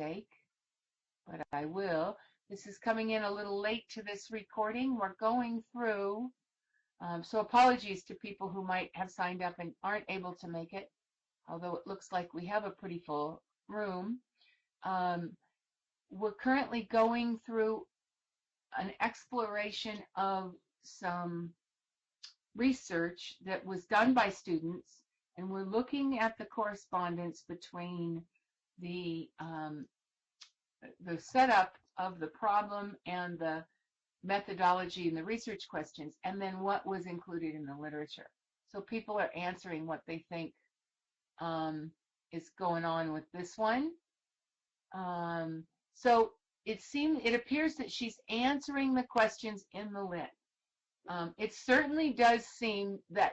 mistake, but I will. This is coming in a little late to this recording. We're going through, so apologies to people who might have signed up and aren't able to make it, although it looks like we have a pretty full room. We're currently going through an exploration of some research that was done by students, and we're looking at the correspondence between the setup of the problem and the methodology and the research questions, and then what was included in the literature. So people are answering what they think is going on with this one. So it appears that she's answering the questions in the lit. It certainly does seem that,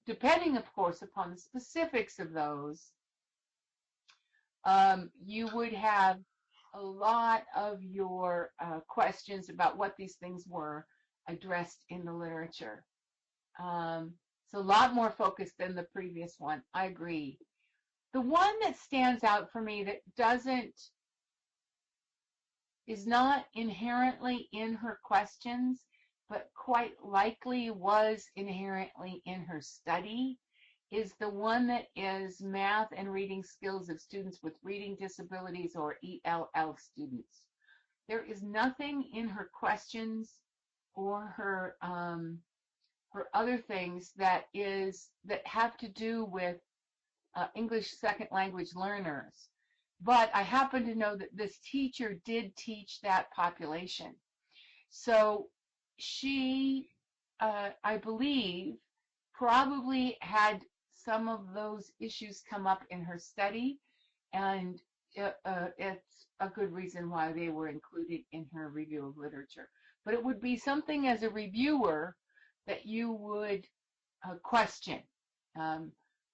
depending, of course, upon the specifics of those, you would have a lot of your questions about what these things were addressed in the literature. It's a lot more focused than the previous one. I agree. The one that stands out for me that is not inherently in her questions, but quite likely was inherently in her study, is the one that is math and reading skills of students with reading disabilities, or ELL students. There is nothing in her questions or her other things that have to do with English second language learners. But I happen to know that this teacher did teach that population. So she, I believe, probably had some of those issues come up in her study, and it's a good reason why they were included in her review of literature. But it would be something as a reviewer that you would question.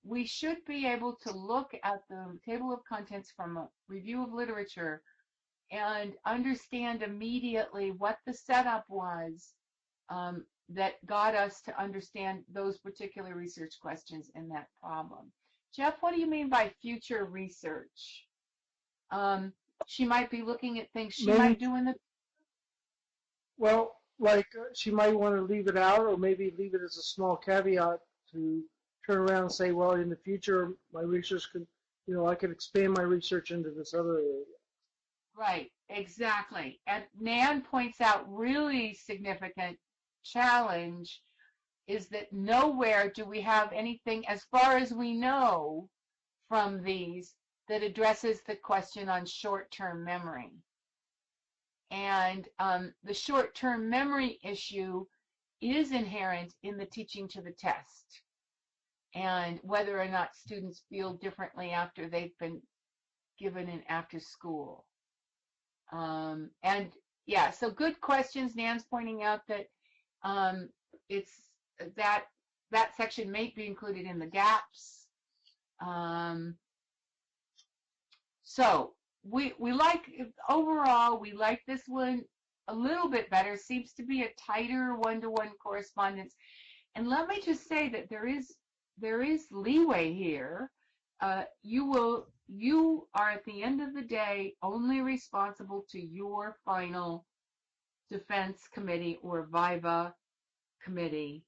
We should be able to look at the table of contents from a review of literature and understand immediately what the setup was that got us to understand those particular research questions in that problem. Jeff, what do you mean by future research? She might be looking at things she might do in the... Well, like she might want to leave it out, or maybe leave it as a small caveat to turn around and say, well, in the future, my research could, I could expand my research into this other area. Right, exactly. And Nan points out really significant challenge is that nowhere do we have anything, as far as we know from these, that addresses the question on short-term memory. And the short-term memory issue is inherent in the teaching to the test, and whether or not students feel differently after they've been given an after school. And yeah, so good questions. Nan's pointing out that it's that section may be included in the gaps. So we like, overall, we like this one a little bit better. Seems to be a tighter one-to-one correspondence. And let me just say that there is leeway here. You are, at the end of the day, only responsible to your final defense committee or viva committee.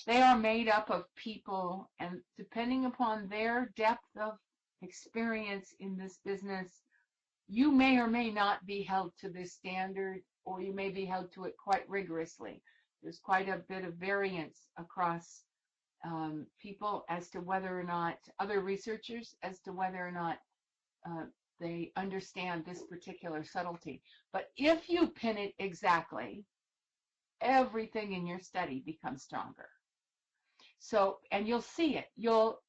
They are made up of people, and depending upon their depth of experience in this business, you may or may not be held to this standard, or you may be held to it quite rigorously. There's quite a bit of variance across people as to whether or not, other researchers, as to whether or not they understand this particular subtlety. But if you pin it exactly, everything in your study becomes stronger. So, and you'll see it. You'll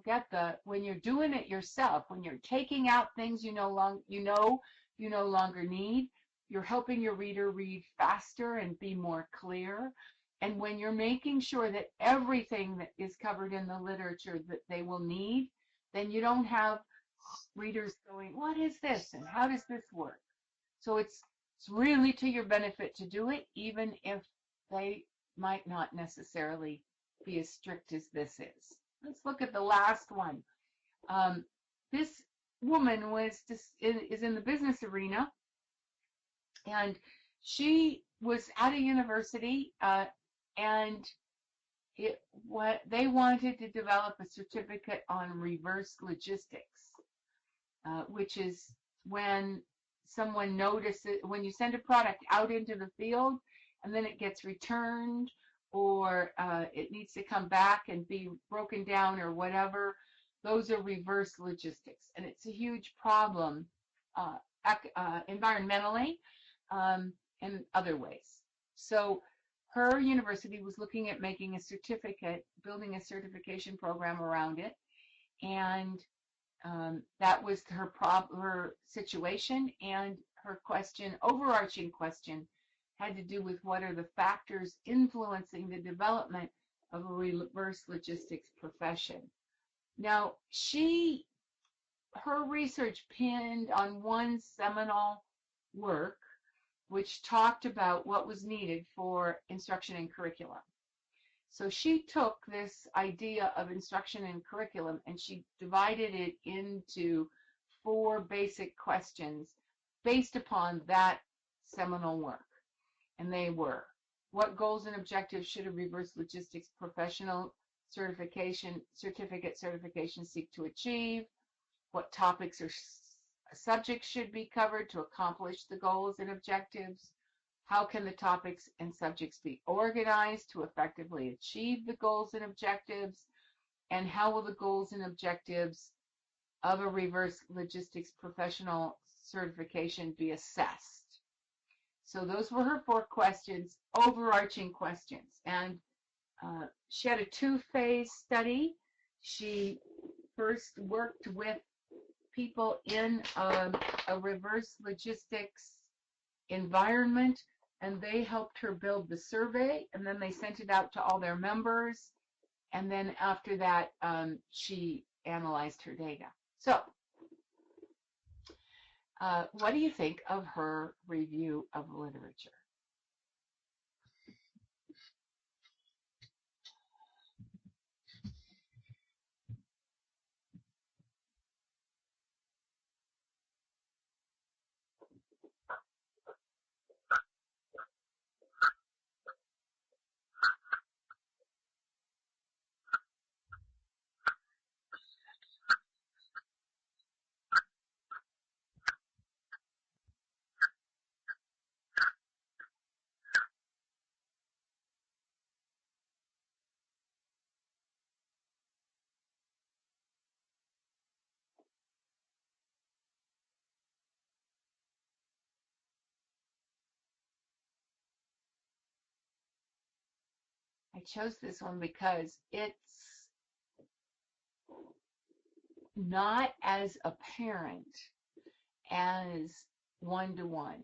get when you're doing it yourself, when you're taking out things you no longer need, you're helping your reader read faster and be more clear. And when you're making sure that everything that is covered in the literature that they will need, then you don't have readers going, what is this and how does this work? So it's really to your benefit to do it, even if they might not necessarily be as strict as this is. Let's look at the last one. This woman is in the business arena, and she was at a university, and what they wanted to develop a certificate on reverse logistics, which is when someone notices when you send a product out into the field and then it gets returned, or it needs to come back and be broken down or whatever. Those are reverse logistics, and it's a huge problem uh, environmentally, and other ways. So her university was looking at making a certificate, building a certification program around it, and that was her situation, and her question, overarching question, had to do with what are the factors influencing the development of a reverse logistics profession. Now, her research pinned on one seminal work which talked about what was needed for instruction and curriculum. So she took this idea of instruction and curriculum and she divided it into 4 basic questions based upon that seminal work. And they were, what goals and objectives should a reverse logistics professional certificate certification seek to achieve? What topics or subjects should be covered to accomplish the goals and objectives? How can the topics and subjects be organized to effectively achieve the goals and objectives? And how will the goals and objectives of a reverse logistics professional certification be assessed? So those were her 4 questions, overarching questions. And she had a 2-phase study. She first worked with people in a reverse logistics environment, and they helped her build the survey, and then they sent it out to all their members, and then after that she analyzed her data. So what do you think of her review of literature? I chose this one because it's not as apparent as one-to-one.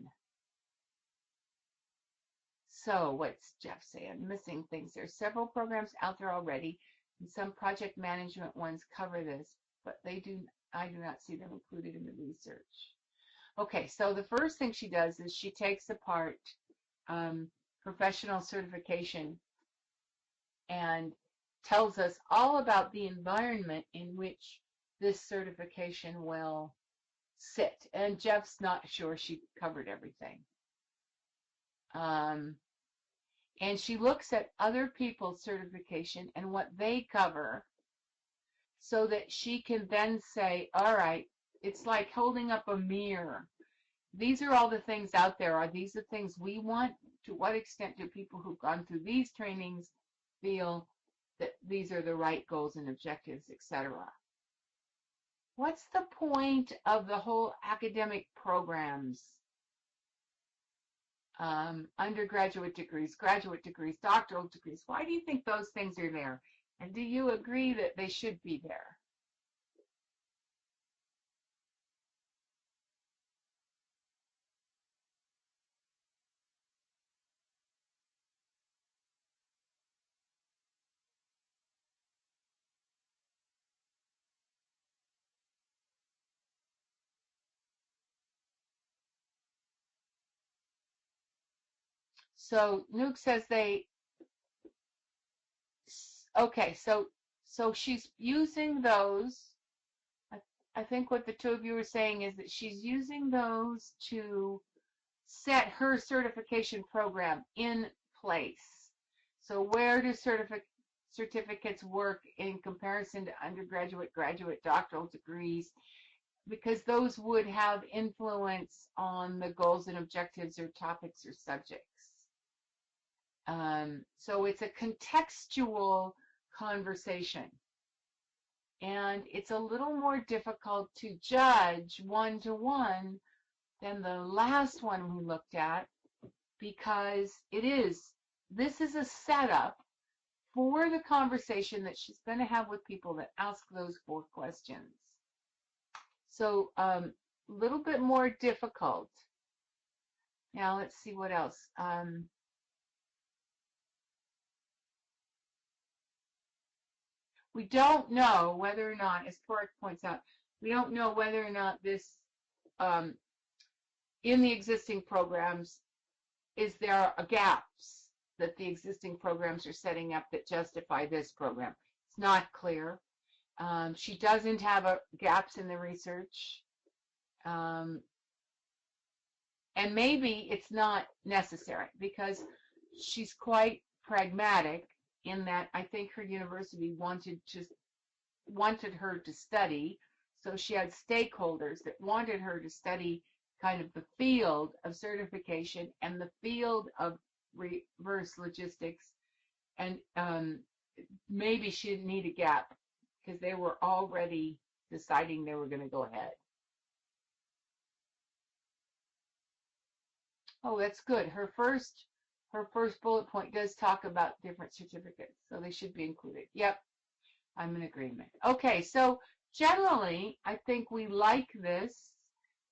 So what's Jeff saying? Missing things. There's several programs out there already, and some project management ones cover this, but I do not see them included in the research. Okay, so the first thing she does is she takes apart professional certification and tells us all about the environment in which this certification will sit. And Jeff's not sure she covered everything. And she looks at other people's certification and what they cover so that she can then say, all right, it's like holding up a mirror. These are all the things out there. Are these the things we want? To what extent do people who've gone through these trainings feel that these are the right goals and objectives, etc.? What's the point of the whole academic programs? Undergraduate degrees, graduate degrees, doctoral degrees. Why do you think those things are there? And do you agree that they should be there? So Nuke says okay, so she's using those. I think what the two of you are saying is that she's using those to set her certification program in place. So where do certificates work in comparison to undergraduate, graduate, doctoral degrees? Because those would have influence on the goals and objectives or topics or subjects. So it's a contextual conversation. And it's a little more difficult to judge one-to-one than the last one we looked at, because this is a setup for the conversation that she's going to have with people that ask those 4 questions. So a little bit more difficult. Now let's see what else. We don't know whether or not, as Torek points out, we don't know whether or not this, in the existing programs, is there gaps that the existing programs are setting up that justify this program. It's not clear. She doesn't have gaps in the research. And maybe it's not necessary because she's quite pragmatic in that I think her university wanted her to study. So she had stakeholders that wanted her to study kind of the field of certification and the field of reverse logistics. And maybe she didn't need a gap because they were already deciding they were going to go ahead. Oh, that's good. Her first bullet point does talk about different certificates, so they should be included. Yep, I'm in agreement. Okay, so generally, I think we like this,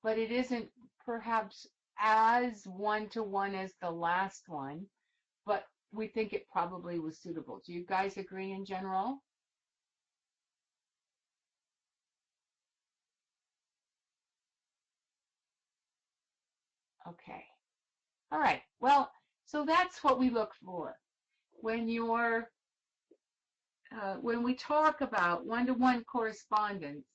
but it isn't perhaps as one-to-one as the last one, but we think it probably was suitable. Do you guys agree in general? Okay. All right. Well, so that's what we look for when when we talk about one-to-one correspondence.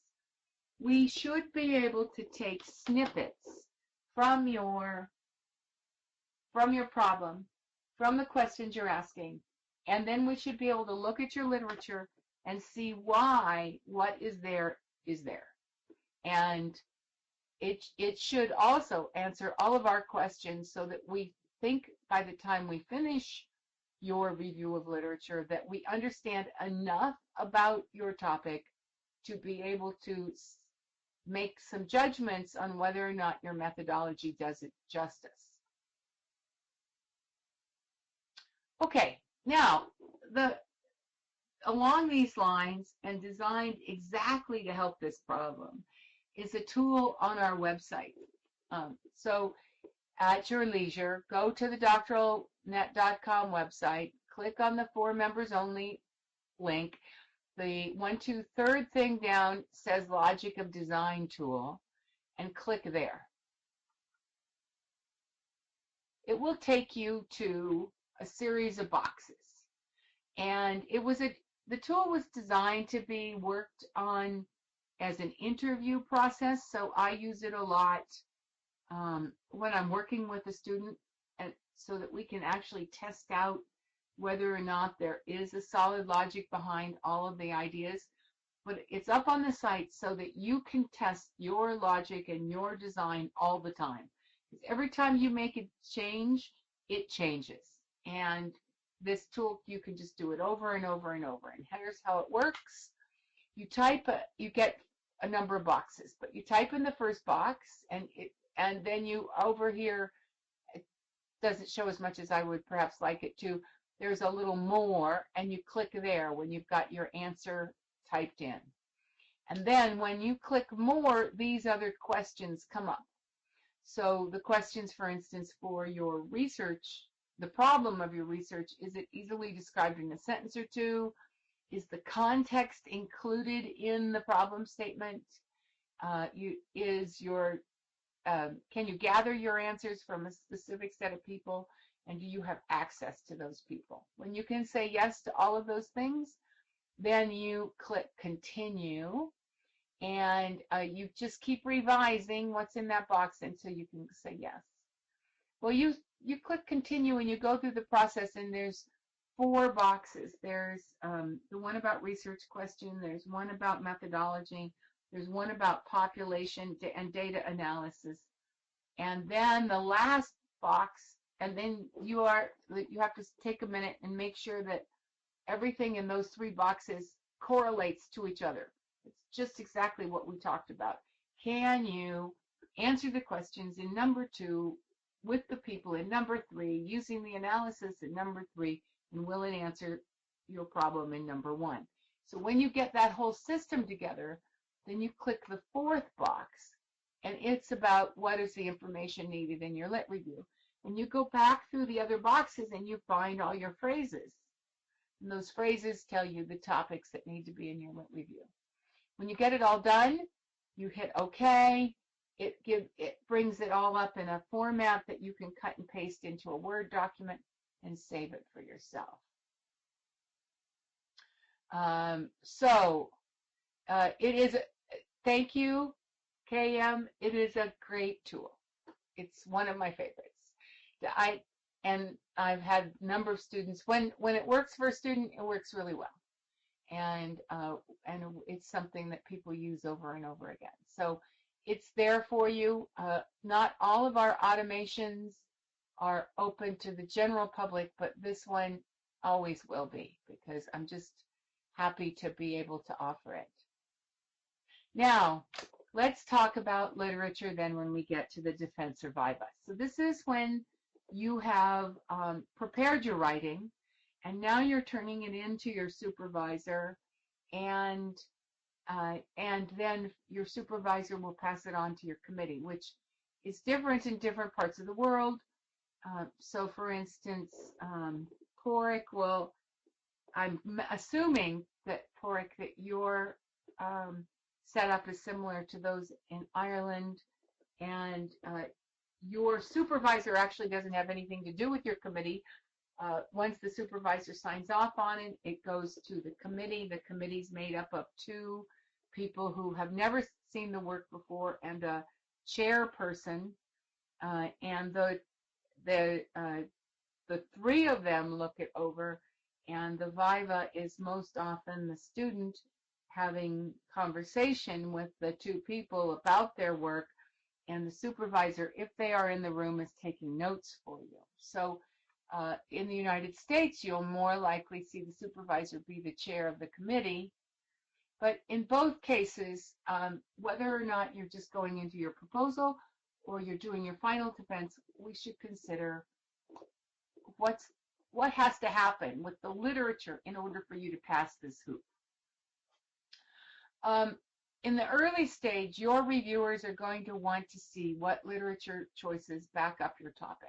We should be able to take snippets from your problem, from the questions you're asking, and then we should be able to look at your literature and see why what is there is there. And it should also answer all of our questions so that we think by the time we finish your review of literature that we understand enough about your topic to be able to make some judgments on whether or not your methodology does it justice. Okay, now along these lines and designed exactly to help this problem is a tool on our website. So at your leisure, go to the doctoralnet.com website, click on the For Members Only link. The 3rd thing down says Logic of Design tool, and click there. It will take you to a series of boxes. And the tool was designed to be worked on as an interview process, so I use it a lot when I'm working with a student, so that we can actually test out whether or not there is a solid logic behind all of the ideas. But it's up on the site so that you can test your logic and your design all the time. Because every time you make a change, it changes. And this tool, you can just do it over and over and over. And here's how it works. You get a number of boxes, but you type in the first box, and then you over here, it doesn't show as much as I would perhaps like it to. There's a little more, and you click there when you've got your answer typed in. And then when you click more, these other questions come up. So the questions, for instance, for your research, the problem of your research, is it easily described in a sentence or two? Is the context included in the problem statement? Can you gather your answers from a specific set of people? And do you have access to those people? When you can say yes to all of those things, then you click continue. and you just keep revising what's in that box until you can say yes. Well, you click continue and you go through the process, and there's 4 boxes. There's the one about research question, there's one about methodology, there's one about population and data analysis, and then the last box, and then you have to take a minute and make sure that everything in those 3 boxes correlates to each other. It's just exactly what we talked about. Can you answer the questions in number 2 with the people in number 3, using the analysis in number 3, and will it answer your problem in number 1? So when you get that whole system together, then you click the 4th box, and it's about what is the information needed in your lit review. And you go back through the other boxes and you find all your phrases. And those phrases tell you the topics that need to be in your lit review. When you get it all done, you hit OK. It brings it all up in a format that you can cut and paste into a Word document and save it for yourself. It is, thank you, KM. It is a great tool. It's one of my favorites. I've had a number of students, when it works for a student, it works really well. And it's something that people use over and over again. So it's there for you. Not all of our automations are open to the general public, but this one always will be, because I'm just happy to be able to offer it. Now, let's talk about literature then when we get to the defense or viva. So this is when you have prepared your writing, and now you're turning it into your supervisor, and then your supervisor will pass it on to your committee, which is different in different parts of the world. So for instance, PORIC will, I'm assuming that PORIC, that your setup is similar to those in Ireland, and your supervisor actually doesn't have anything to do with your committee. Once the supervisor signs off on it, it goes to the committee. The committee's made up of 2 people who have never seen the work before, and a chairperson, and the 3 of them look it over, and the viva is most often the student having conversation with the 2 people about their work, and the supervisor, if they are in the room, is taking notes for you. So in the United States, you'll more likely see the supervisor be the chair of the committee. But in both cases, whether or not you're just going into your proposal or you're doing your final defense, we should consider what has to happen with the literature in order for you to pass this hoop. In the early stage, your reviewers are going to want to see what literature choices back up your topic.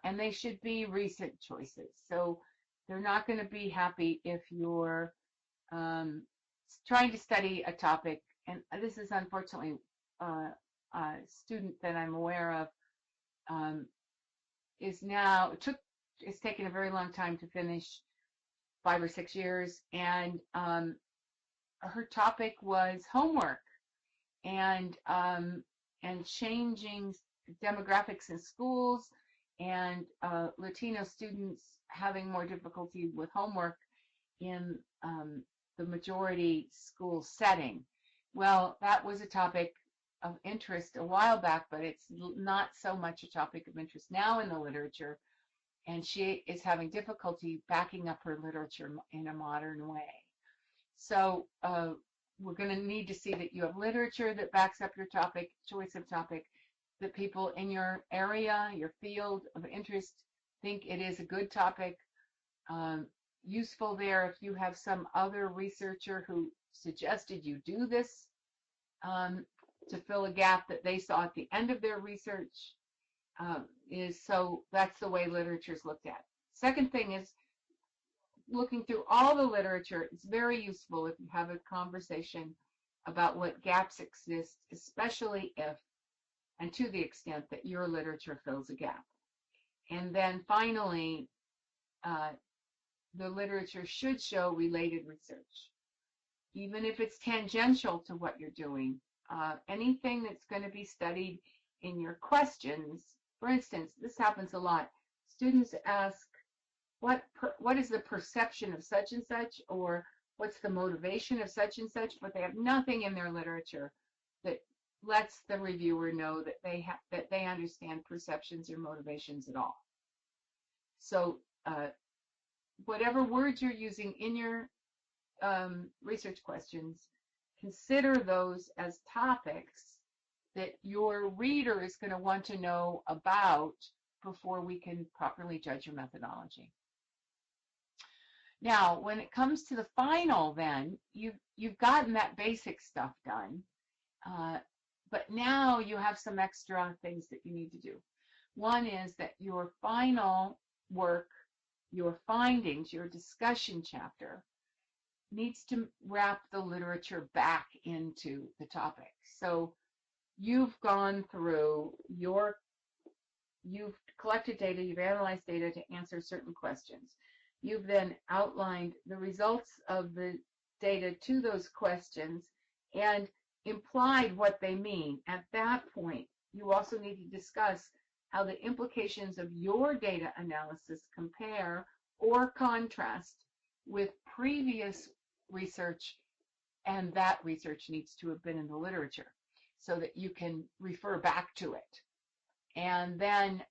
And they should be recent choices. So they're not going to be happy if you're trying to study a topic, and this is unfortunately a student that I'm aware of is now, it's taken a very long time to finish, 5 or 6 years, and her topic was homework and changing demographics in schools, and Latino students having more difficulty with homework in the majority school setting. Well, that was a topic of interest a while back, but it's not so much a topic of interest now in the literature, and she is having difficulty backing up her literature in a modern way. So we're going to need to see that you have literature that backs up your topic, choice of topic, that people in your area, your field of interest, think it is a good topic. Useful there if you have some other researcher who suggested you do this to fill a gap that they saw at the end of their research. So that's the way literature is looked at. Second thing is looking through all the literature. It's very useful if you have a conversation about what gaps exist, especially if and to the extent that your literature fills a gap. And then finally, the literature should show related research. even if it's tangential to what you're doing. Anything that's going to be studied in your questions. For instance, this happens a lot. Students ask, what is the perception of such and such, or what's the motivation of such and such, but they have nothing in their literature that lets the reviewer know that they understand perceptions or motivations at all. So whatever words you're using in your research questions, consider those as topics that your reader is going to want to know about before we can properly judge your methodology. Now, when it comes to the final, then you've gotten that basic stuff done, but now you have some extra things that you need to do. One is that your final work, your findings, your discussion chapter needs to wrap the literature back into the topic. So you've gone through you've collected data, you've analyzed data to answer certain questions. You've then outlined the results of the data to those questions and implied what they mean. At that point, you also need to discuss how the implications of your data analysis compare or contrast with previous research, and that research needs to have been in the literature so that you can refer back to it. And then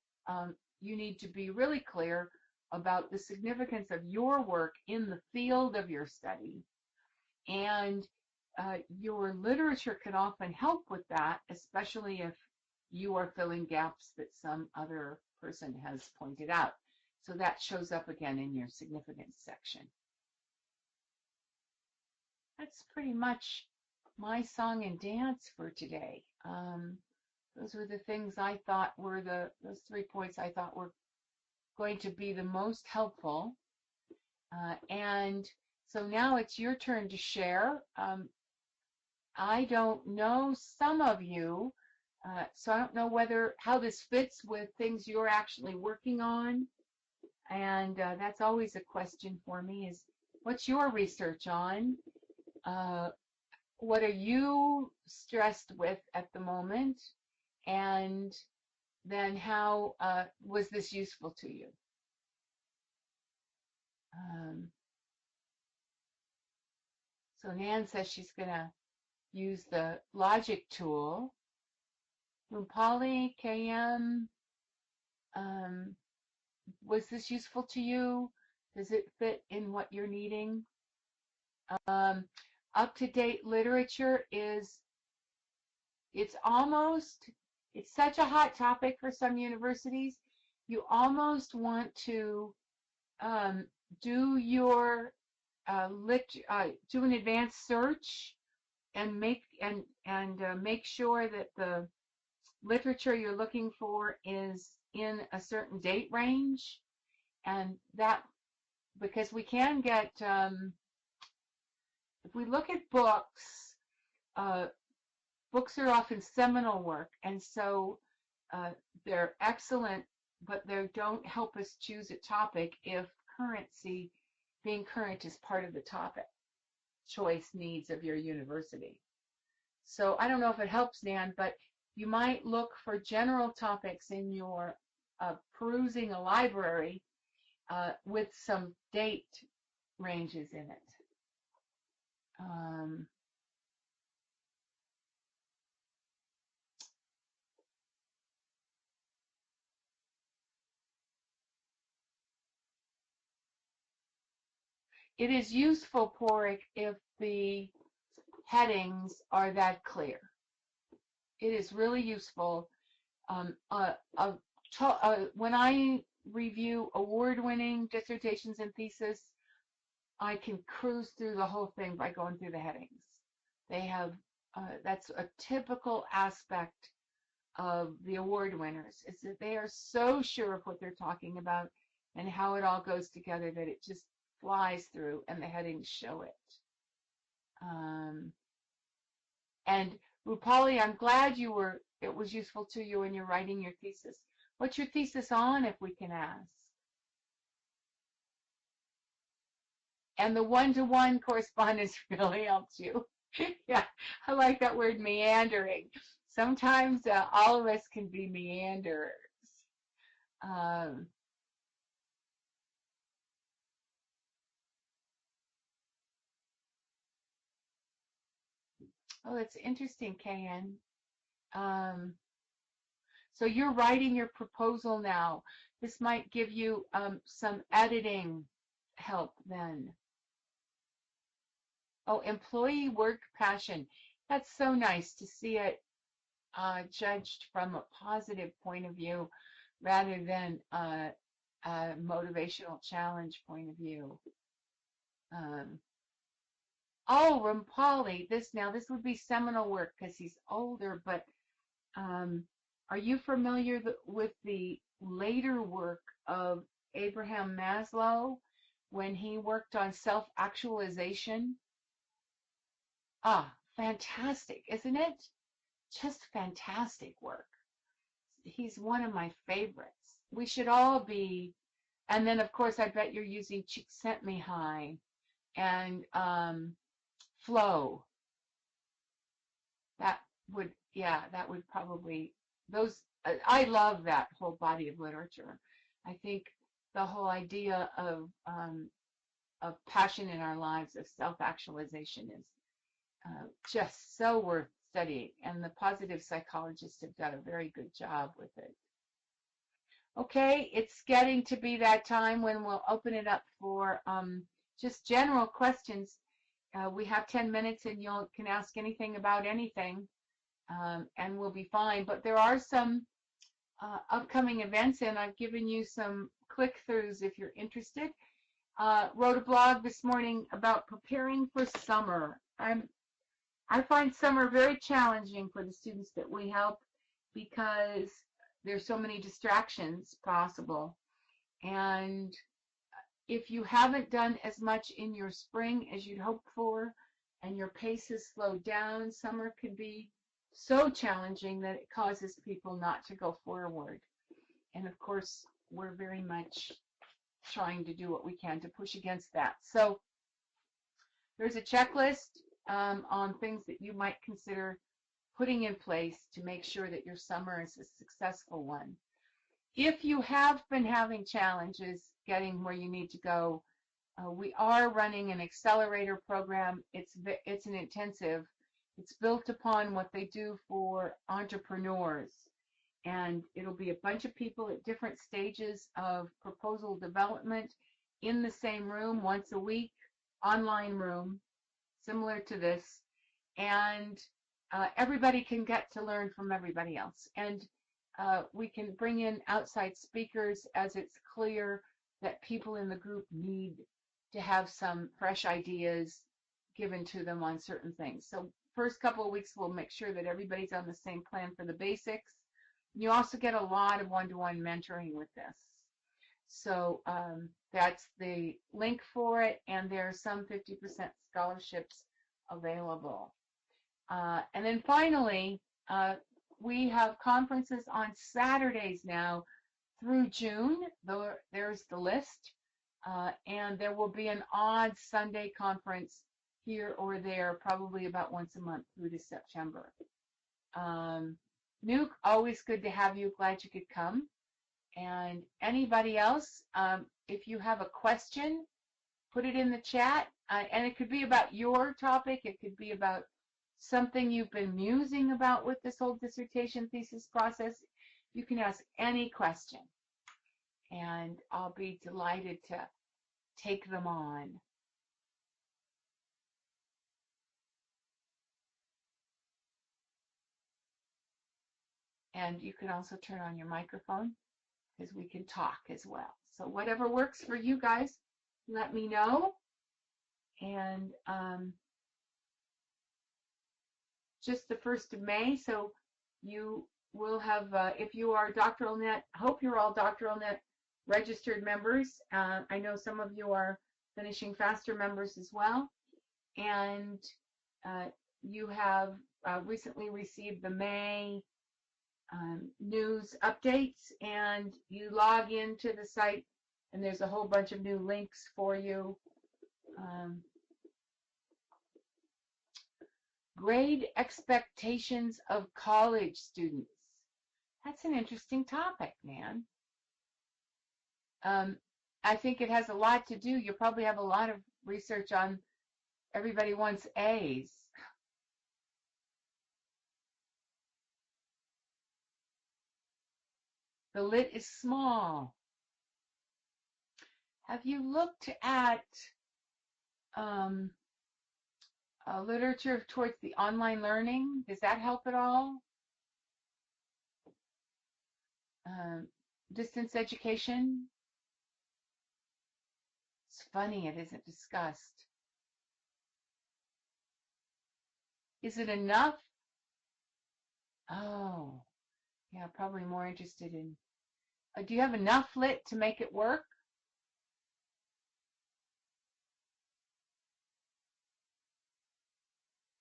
you need to be really clear about the significance of your work in the field of your study. And your literature can often help with that, especially if you are filling gaps that some other person has pointed out. So that shows up again in your significance section. That's pretty much my song and dance for today. Those were the things I thought were those 3 points I thought were going to be the most helpful. And so now it's your turn to share. I don't know some of you, so I don't know how this fits with things you're actually working on. And that's always a question for me is, what's your research on? What are you stressed with at the moment? And then how was this useful to you? So Nan says she's going to use the logic tool. Rumpali, KM, was this useful to you? Does it fit in what you're needing? Up-to-date literature it's such a hot topic for some universities. You almost want to do an advanced search and make sure that the literature you're looking for is in a certain date range, and that because we can get if we look at books, books are often seminal work, and so they're excellent, but they don't help us choose a topic if being current is part of the topic choice needs of your university. So I don't know if it helps, Nan, but you might look for general topics in your perusing a library with some date ranges in it. It is useful, Porik, if the headings are that clear. It is really useful. When I review award-winning dissertations and theses, I can cruise through the whole thing by going through the headings. They have that's a typical aspect of the award winners, is that they are so sure of what they're talking about and how it all goes together that it just flies through, and the headings show it. And Rupali, I'm glad it was useful to you when you're writing your thesis. What's your thesis on, if we can ask? And the one-to-one correspondence really helps you. Yeah, I like that word, meandering. Sometimes all of us can be meanderers. Um, oh, it's interesting, KN. Um, so you're writing your proposal now. This might give you some editing help then. Oh, employee work passion. That's so nice to see it judged from a positive point of view rather than a motivational challenge point of view. Um, oh, Rampali, this would be seminal work because he's older, but um, are you familiar with the later work of Abraham Maslow when he worked on self-actualization? Ah, fantastic, isn't it? Just fantastic work. He's one of my favorites. We should all be, and then of course I bet you're using Csikszentmihalyi and Flow. That would, yeah, that would probably, those, I love that whole body of literature. I think the whole idea of passion in our lives, of self-actualization is just so worth studying. And the positive psychologists have done a very good job with it. Okay, it's getting to be that time when we'll open it up for just general questions. We have 10 minutes and you can ask anything about anything. And we'll be fine. But there are some upcoming events, and I've given you some click-throughs if you're interested. Wrote a blog this morning about preparing for summer. I find summer very challenging for the students that we help because there's so many distractions possible. And if you haven't done as much in your spring as you'd hoped for, and your pace has slowed down, summer can be so challenging that it causes people not to go forward. And of course, we're very much trying to do what we can to push against that. So there's a checklist on things that you might consider putting in place to make sure that your summer is a successful one. If you have been having challenges getting where you need to go, we are running an accelerator program. It's an intensive. It's built upon what they do for entrepreneurs. And it'll be a bunch of people at different stages of proposal development in the same room once a week, online room, similar to this. And everybody can get to learn from everybody else. And we can bring in outside speakers as it's clear that people in the group need to have some fresh ideas given to them on certain things. So first couple of weeks, we'll make sure that everybody's on the same plan for the basics. You also get a lot of one-to-one mentoring with this. So that's the link for it, and there are some 50% scholarships available. And then finally, we have conferences on Saturdays now through June. There's the list. And there will be an odd Sunday conference here or there, probably about once a month through to September. Nuke, always good to have you. Glad you could come. And anybody else, if you have a question, put it in the chat. And it could be about your topic. It could be about something you've been musing about with this whole dissertation thesis process. You can ask any question. And I'll be delighted to take them on. And you can also turn on your microphone because we can talk as well. So whatever works for you guys, let me know. And just the 1st of May, so you will have, if you are DoctoralNet, hope you're all DoctoralNet registered members. I know some of you are finishing faster members as well. And you have recently received the May news updates, and you log into the site and there's a whole bunch of new links for you Um, grade expectations of college students. That's an interesting topic, man. Um, I think it has a lot to do. You probably have a lot of research on everybody wants A's. The lit is small. Have you looked at um, literature towards the online learning? Does that help at all? Um, distance education? It's funny it isn't discussed. Is it enough? Oh, yeah, probably more interested in. Do you have enough lit to make it work?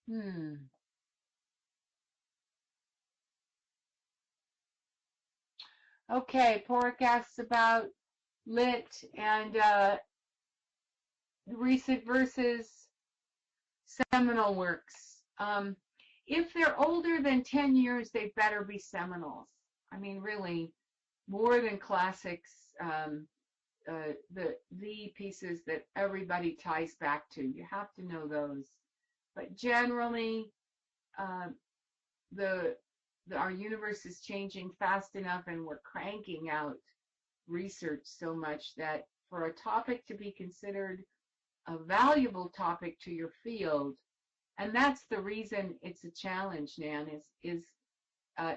Hmm. Okay, Pork asks about lit and recent versus seminal works. If they're older than 10 years, they better be seminals. I mean, really, more than classics, the pieces that everybody ties back to. You have to know those. But generally, uh, the, our universe is changing fast enough, and we're cranking out research so much that for a topic to be considered a valuable topic to your field, and that's the reason it's a challenge, Nan, is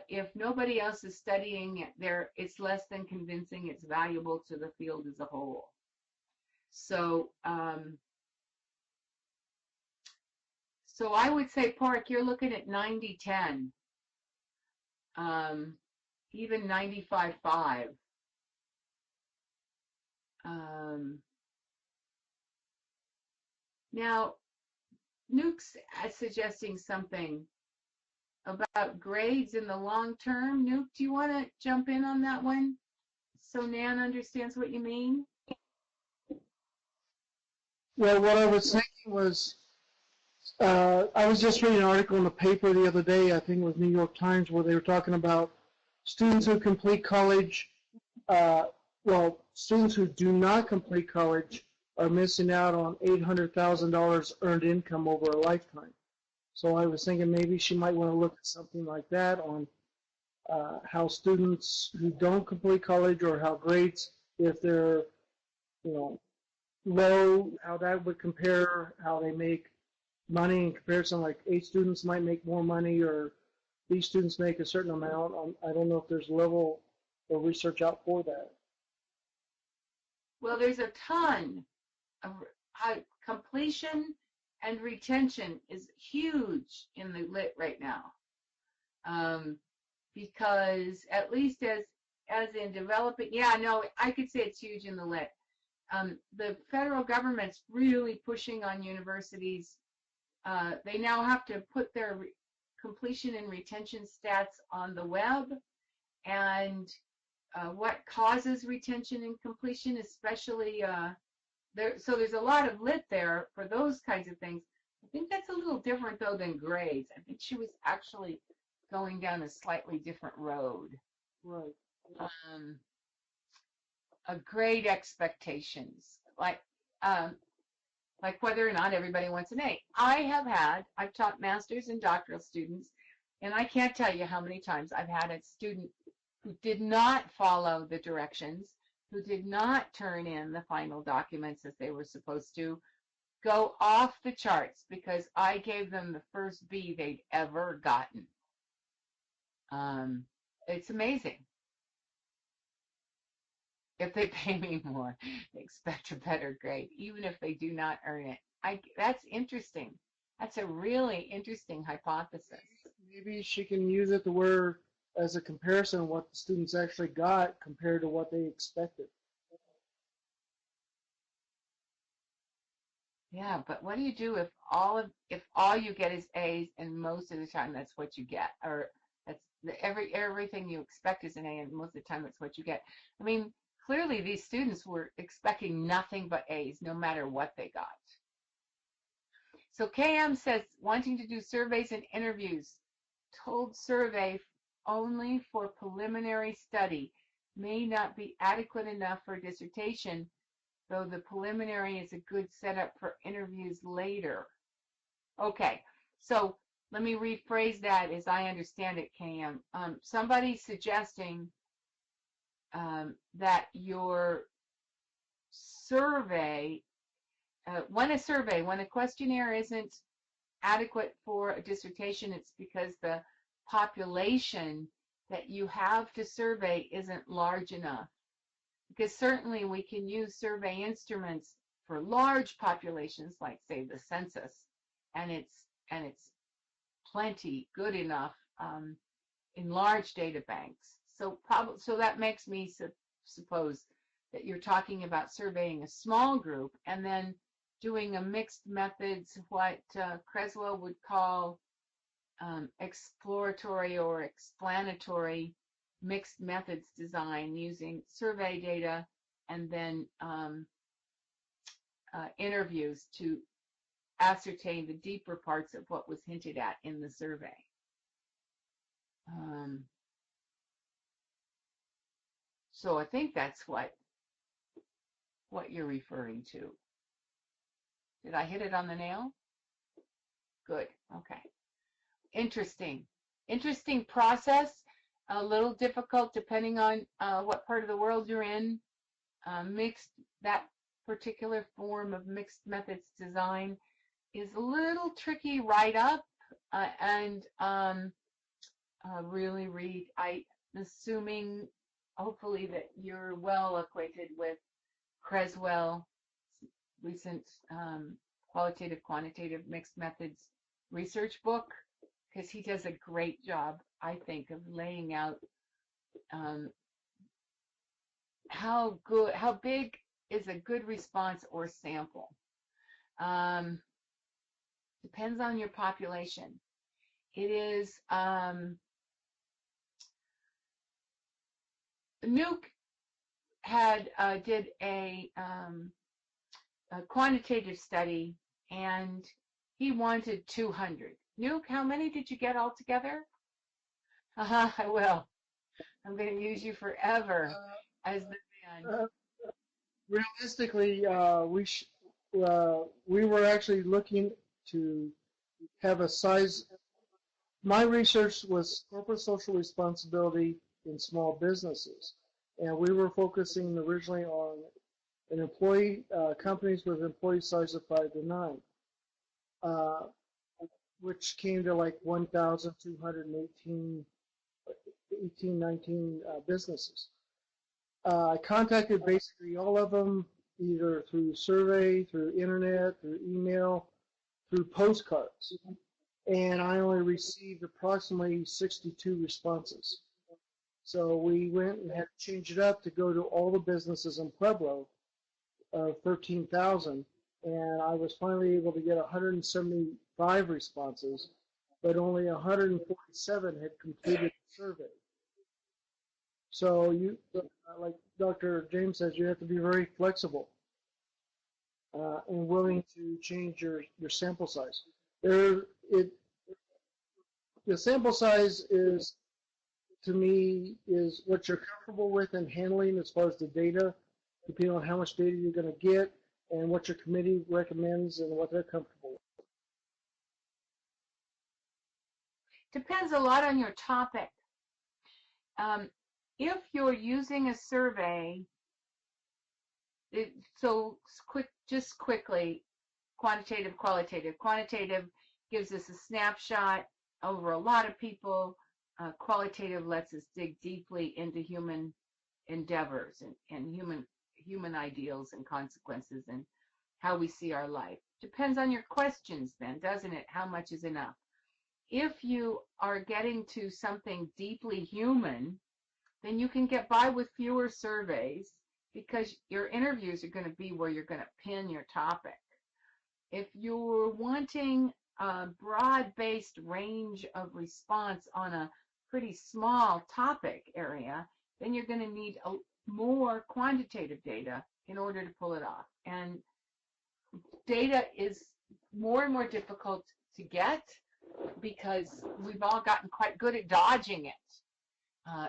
if nobody else is studying it, it's less than convincing it's valuable to the field as a whole. So, so I would say, Park, you're looking at 90-10, um, even 95-5. Um, now, Nuke's suggesting something about grades in the long term. Nuke, do you want to jump in on that one so Nan understands what you mean? Well, what I was thinking was, I was just reading an article in the paper the other day, I think it was New York Times, where they were talking about students who complete college, uh, students who do not complete college are missing out on $800,000 earned income over a lifetime. So I was thinking maybe she might want to look at something like that on how students who don't complete college, or how grades, if they're, you know, low, how that would compare, how they make money in comparison. Like A students might make more money, or B students make a certain amount. I don't know if there's level or research out for that. Well, there's a ton of completion and retention is huge in the lit right now. Because at least as in developing, yeah, no, I could say it's huge in the lit. The federal government's really pushing on universities. They now have to put their completion and retention stats on the web, and what causes retention and completion, especially so there's a lot of lit there for those kinds of things. I think that's a little different though than grades. I think she was actually going down a slightly different road. Right. Um, a grade expectations, like whether or not everybody wants an A. I've taught masters and doctoral students, and I can't tell you how many times I've had a student who did not follow the directions, who did not turn in the final documents as they were supposed to, go off the charts because I gave them the first B they'd ever gotten. It's amazing. If they pay me more, they expect a better grade, even if they do not earn it. That's interesting. That's a really interesting hypothesis. Maybe she can use it to where, as a comparison, what the students actually got compared to what they expected. Yeah, but what do you do if all you get is A's, and most of the time that's what you get, or that's everything you expect is an A, and most of the time that's what you get. I mean, clearly these students were expecting nothing but A's, no matter what they got. So KM says, wanting to do surveys and interviews. Told survey only for preliminary study may not be adequate enough for dissertation, though the preliminary is a good setup for interviews later. Okay, so let me rephrase that as I understand it, KM. Somebody's suggesting that your survey, when a questionnaire isn't adequate for a dissertation, it's because the population that you have to survey isn't large enough. Because certainly we can use survey instruments for large populations, like say the census, and it's plenty good enough in large data banks. So that makes me suppose that you're talking about surveying a small group and then doing a mixed methods, what Creswell would call exploratory or explanatory mixed methods design using survey data and then interviews to ascertain the deeper parts of what was hinted at in the survey. So I think that's what you're referring to. Did I hit it on the nail? Good. Okay. Interesting process. A little difficult depending on what part of the world you're in. That particular form of mixed methods design is a little tricky right up and really read. I'm assuming, hopefully, that you're well acquainted with Creswell's recent qualitative, quantitative mixed methods research book, because he does a great job, I think, of laying out how big is a good response or sample. Depends on your population. It is Nuke did a quantitative study, and he wanted 200. Nuke, how many did you get altogether? I will. I'm going to use you forever as the man. Realistically, we were actually looking to have a size. My research was corporate social responsibility in small businesses, and we were focusing originally on an employee companies with employee size of 5 to 9, which came to like 1,218, 19 businesses. I contacted basically all of them, either through survey, through internet, through email, through postcards, and I only received approximately 62 responses. So we went and had to change it up to go to all the businesses in Pueblo, 13,000, and I was finally able to get 175 responses, but only 147 had completed the survey. So you, like Dr. James says, you have to be very flexible and willing to change your sample size. The sample size is, to me, is what you're comfortable with and handling as far as the data, depending on how much data you're going to get and what your committee recommends and what they're comfortable with. Depends a lot on your topic. If you're using a survey, just quickly, quantitative, qualitative. Quantitative gives us a snapshot over a lot of people. Qualitative lets us dig deeply into human endeavors and human ideals and consequences and how we see our life. Depends on your questions then, doesn't it? How much is enough? If you are getting to something deeply human, then you can get by with fewer surveys because your interviews are going to be where you're going to pin your topic. If you're wanting a broad-based range of response on a pretty small topic area, then you're going to need more quantitative data in order to pull it off. And data is more and more difficult to get because we've all gotten quite good at dodging it.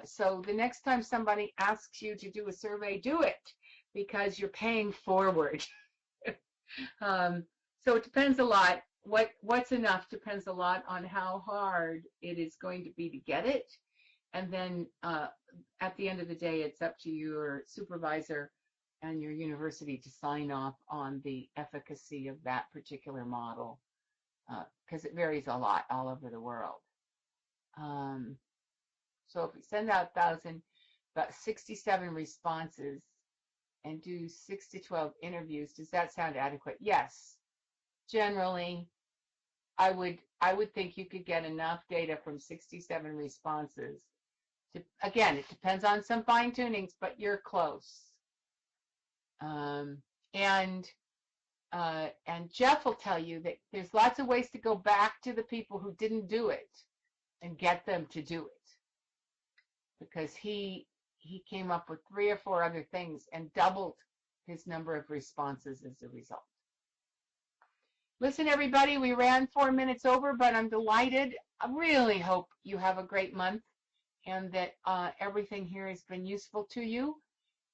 So the next time somebody asks you to do a survey, do it because you're paying forward. So it depends a lot. What's enough depends a lot on how hard it is going to be to get it. And then at the end of the day, it's up to your supervisor and your university to sign off on the efficacy of that particular model because it varies a lot all over the world. So if we send out 1,000, about 67 responses, and do 6 to 12 interviews, does that sound adequate? Yes. Generally, I would think you could get enough data from 67 responses. Again, it depends on some fine tunings, but you're close. And Jeff will tell you that there's lots of ways to go back to the people who didn't do it and get them to do it, because he came up with 3 or 4 other things and doubled his number of responses as a result. Listen, everybody, we ran 4 minutes over, but I'm delighted. I really hope you have a great month and that everything here has been useful to you.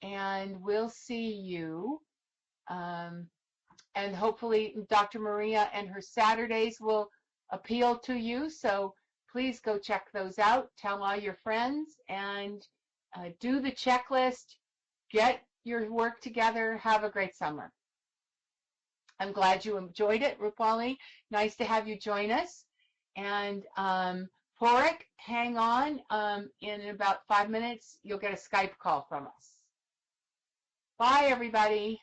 And we'll see you. And hopefully Dr. Maria and her Saturdays will appeal to you. So please go check those out. Tell all your friends and do the checklist. Get your work together. Have a great summer. I'm glad you enjoyed it, Rupali. Nice to have you join us. And Porrick, hang on. In about 5 minutes, you'll get a Skype call from us. Bye, everybody.